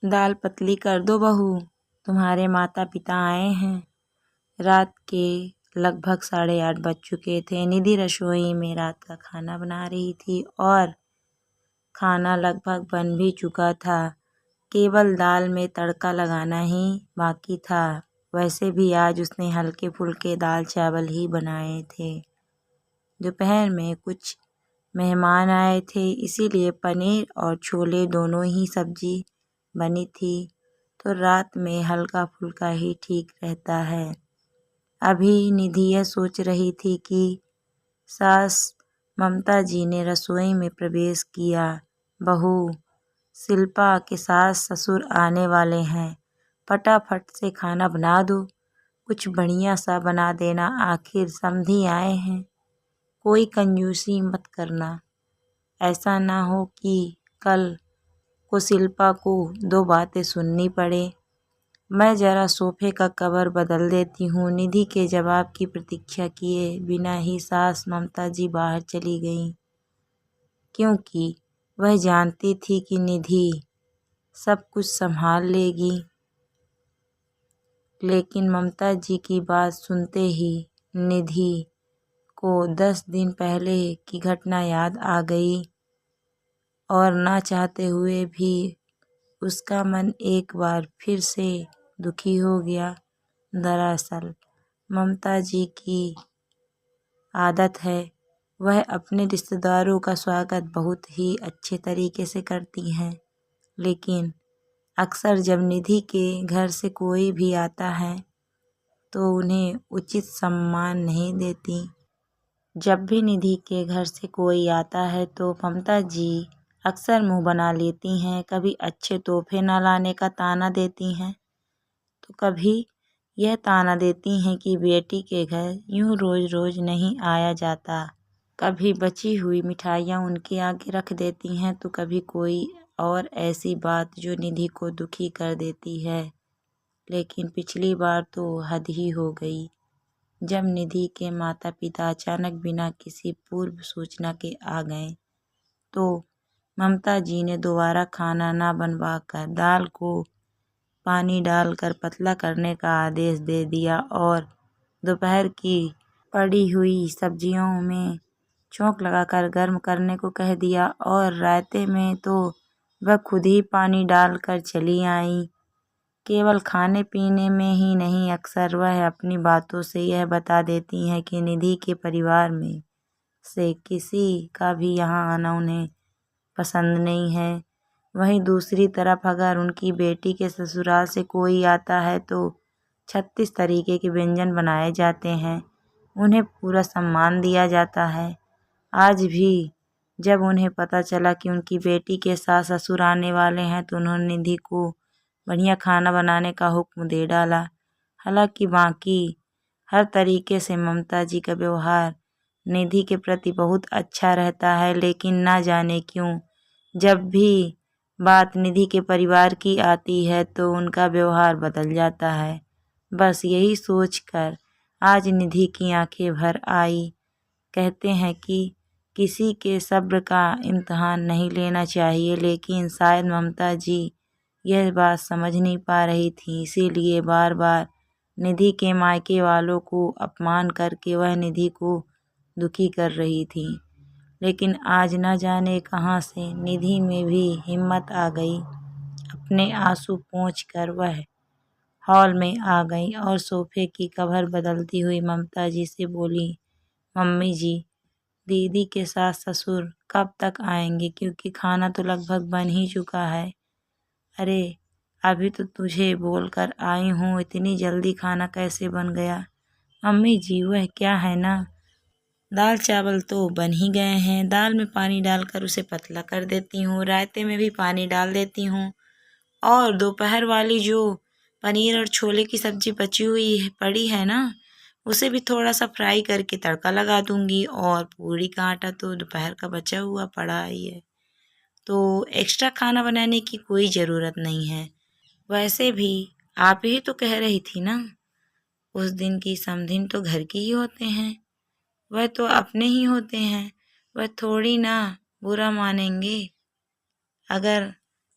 दाल पतली कर दो बहू, तुम्हारे माता पिता आए हैं। रात के लगभग 8:30 बज चुके थे। निधि रसोई में रात का खाना बना रही थी और खाना लगभग बन भी चुका था। केवल दाल में तड़का लगाना ही बाकी था। वैसे भी आज उसने हल्के फुल्के दाल चावल ही बनाए थे। दोपहर में कुछ मेहमान आए थे, इसीलिए पनीर और छोले दोनों ही सब्जी बनी थी। तो रात में हल्का फुल्का ही ठीक रहता है। अभी निधि यह सोच रही थी कि सास ममता जी ने रसोई में प्रवेश किया। बहू शिल्पा के सास ससुर आने वाले हैं, फटाफट से खाना बना दो, कुछ बढ़िया सा बना देना, आखिर समधी आए हैं। कोई कंजूसी मत करना, ऐसा ना हो कि कल को शिल्पा को 2 बातें सुननी पड़े। मैं जरा सोफे का कवर बदल देती हूँ। निधि के जवाब की प्रतीक्षा किए बिना ही सास ममता जी बाहर चली गईं, क्योंकि वह जानती थी कि निधि सब कुछ संभाल लेगी। लेकिन ममता जी की बात सुनते ही निधि को 10 दिन पहले की घटना याद आ गई और ना चाहते हुए भी उसका मन एक बार फिर से दुखी हो गया। दरअसल ममता जी की आदत है, वह अपने रिश्तेदारों का स्वागत बहुत ही अच्छे तरीके से करती हैं, लेकिन अक्सर जब निधि के घर से कोई भी आता है तो उन्हें उचित सम्मान नहीं देती। जब भी निधि के घर से कोई आता है तो ममता जी अक्सर मुंह बना लेती हैं। कभी अच्छे तोहफे न लाने का ताना देती हैं, तो कभी यह ताना देती हैं कि बेटी के घर यूं रोज रोज नहीं आया जाता। कभी बची हुई मिठाइयाँ उनके आगे रख देती हैं, तो कभी कोई और ऐसी बात जो निधि को दुखी कर देती है। लेकिन पिछली बार तो हद ही हो गई, जब निधि के माता पिता अचानक बिना किसी पूर्व सूचना के आ गए, तो ममता जी ने दोबारा खाना न बनवाकर दाल को पानी डालकर पतला करने का आदेश दे दिया और दोपहर की पड़ी हुई सब्जियों में छोंक लगाकर गर्म करने को कह दिया। और रायते में तो वह खुद ही पानी डालकर चली आई। केवल खाने पीने में ही नहीं, अक्सर वह अपनी बातों से यह बता देती हैं कि निधि के परिवार में से किसी का भी यहाँ आना उन्हें पसंद नहीं है। वहीं दूसरी तरफ अगर उनकी बेटी के ससुराल से कोई आता है तो 36 तरीके के व्यंजन बनाए जाते हैं, उन्हें पूरा सम्मान दिया जाता है। आज भी जब उन्हें पता चला कि उनकी बेटी के सास ससुर आने वाले हैं, तो उन्होंने निधि को बढ़िया खाना बनाने का हुक्म दे डाला। हालांकि बाकी हर तरीके से ममता जी का व्यवहार निधि के प्रति बहुत अच्छा रहता है, लेकिन ना जाने क्यों जब भी बात निधि के परिवार की आती है तो उनका व्यवहार बदल जाता है। बस यही सोचकर आज निधि की आंखें भर आई। कहते हैं कि किसी के सब्र का इम्तिहान नहीं लेना चाहिए, लेकिन शायद ममता जी यह बात समझ नहीं पा रही थी, इसीलिए बार बार निधि के मायके वालों को अपमान करके वह निधि को दुखी कर रही थी। लेकिन आज न जाने कहां से निधि में भी हिम्मत आ गई। अपने आंसू पोंछकर वह हॉल में आ गई और सोफे की कवर बदलती हुई ममता जी से बोली, मम्मी जी, दीदी के सास ससुर कब तक आएंगे, क्योंकि खाना तो लगभग बन ही चुका है। अरे अभी तो तुझे बोलकर आई हूँ, इतनी जल्दी खाना कैसे बन गया। मम्मी जी वह क्या है ना, दाल चावल तो बन ही गए हैं, दाल में पानी डालकर उसे पतला कर देती हूँ, रायते में भी पानी डाल देती हूँ, और दोपहर वाली जो पनीर और छोले की सब्जी बची हुई है पड़ी है ना, उसे भी थोड़ा सा फ्राई करके तड़का लगा दूंगी। और पूरी का आटा तो दोपहर का बचा हुआ पड़ा ही है, तो एक्स्ट्रा खाना बनाने की कोई ज़रूरत नहीं है। वैसे भी आप ही तो कह रही थी ना, उस दिन की समधिन तो घर की ही होते हैं, वह तो अपने ही होते हैं, वह थोड़ी ना बुरा मानेंगे अगर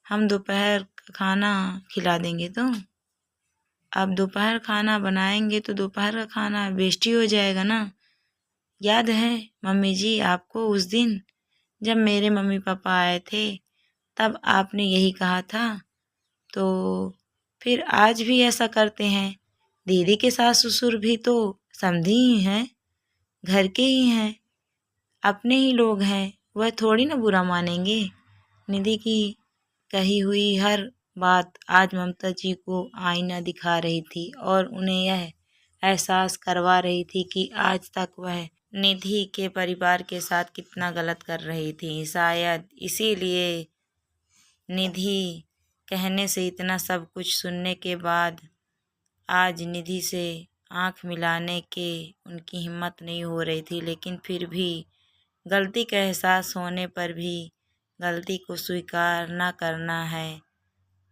हम दोपहर का खाना खिला देंगे तो अब दोपहर खाना बनाएंगे तो दोपहर का खाना वेस्ट ही हो जाएगा ना। याद है मम्मी जी आपको उस दिन जब मेरे मम्मी पापा आए थे तब आपने यही कहा था। तो फिर आज भी ऐसा करते हैं। दीदी के सास ससुर भी तो समधी ही हैं, घर के ही हैं, अपने ही लोग हैं, वह थोड़ी ना बुरा मानेंगे। निधि की कही हुई हर बात आज ममता जी को आईना दिखा रही थी और उन्हें यह एहसास करवा रही थी कि आज तक वह निधि के परिवार के साथ कितना गलत कर रही थी। शायद इसीलिए निधि कहने से इतना सब कुछ सुनने के बाद आज निधि से आंख मिलाने के उनकी हिम्मत नहीं हो रही थी, लेकिन फिर भी गलती का एहसास होने पर भी गलती को स्वीकार न करना है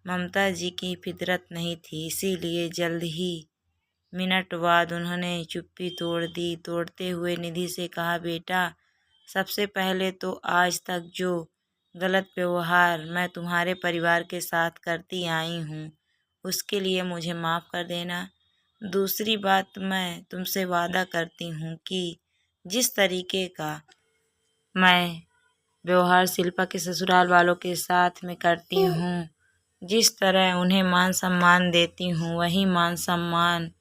ममता जी की फितरत नहीं थी। इसीलिए जल्द ही मिनट बाद उन्होंने चुप्पी तोड़ दी। तोड़ते हुए निधि से कहा, बेटा सबसे पहले तो आज तक जो गलत व्यवहार मैं तुम्हारे परिवार के साथ करती आई हूँ उसके लिए मुझे माफ़ कर देना। दूसरी बात, मैं तुमसे वादा करती हूँ कि जिस तरीके का मैं व्यवहार शिल्पा के ससुराल वालों के साथ में करती हूँ, जिस तरह उन्हें मान सम्मान देती हूँ, वही मान सम्मान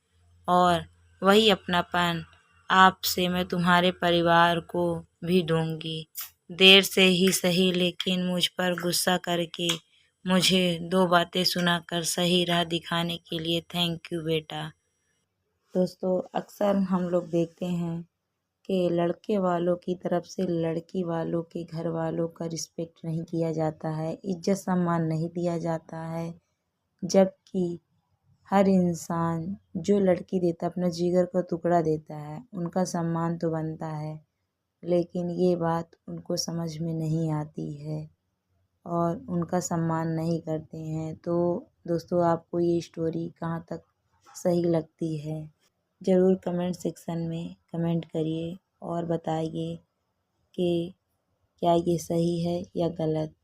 और वही अपनापन आपसे मैं तुम्हारे परिवार को भी दूंगी। देर से ही सही, लेकिन मुझ पर गुस्सा करके मुझे दो बातें सुनाकर सही राह दिखाने के लिए थैंक यू बेटा। दोस्तों अक्सर हम लोग देखते हैं कि लड़के वालों की तरफ से लड़की वालों के घर वालों का रिस्पेक्ट नहीं किया जाता है, इज्जत सम्मान नहीं दिया जाता है। जबकि हर इंसान जो लड़की देता अपना जिगर का टुकड़ा देता है, उनका सम्मान तो बनता है, लेकिन ये बात उनको समझ में नहीं आती है और उनका सम्मान नहीं करते हैं। तो दोस्तों आपको ये स्टोरी कहाँ तक सही लगती है ज़रूर कमेंट सेक्शन में कमेंट करिए और बताइए कि क्या ये सही है या गलत।